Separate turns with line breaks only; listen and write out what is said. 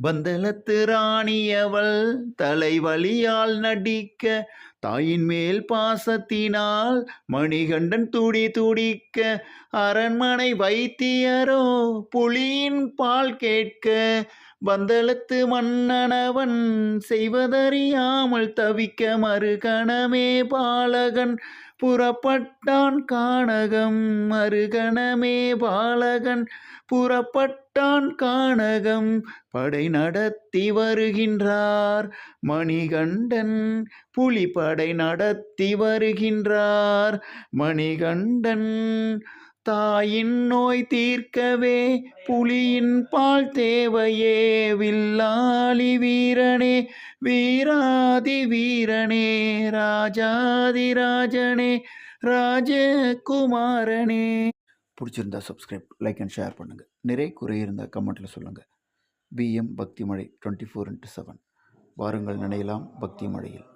பந்தளத்து ராணியவள் தலைவலியால் நடிக்க, தாயின் மேல் பாசத்தினால் மணிகண்டன் துடி துடிக்க, அரண்மனை வைத்தியரோ புலியின் பால் கேட்க, பந்தளத்து மன்னனவன் செய்வதறியாமல் தவிக்க, மறுகணமே பாலகன் புறப்பட்டான் கானகம், மறுகணமே பாலகன் புறப்பட்டான் கானகம். படை நடத்தி வருகின்றார் மணிகண்டன், புலிப்படை நடத்தி வருகின்றார் மணிகண்டன். தாயின் நோய் தீர்க்கவே புலியின் பால் தேவையே, வில்லாளி வீரனே வீராதி வீரனே, ராஜாதி ராஜனே ராஜகுமாரனே. பிடிச்சிருந்தா சப்ஸ்கிரைப், லைக் அண்ட் ஷேர் பண்ணுங்கள். நிறை குறை இருந்தால் கமெண்ட்டில் சொல்லுங்கள். BM பக்தி மழை 24x7. வாருங்கள் நினையலாம் பக்தி மழையில்.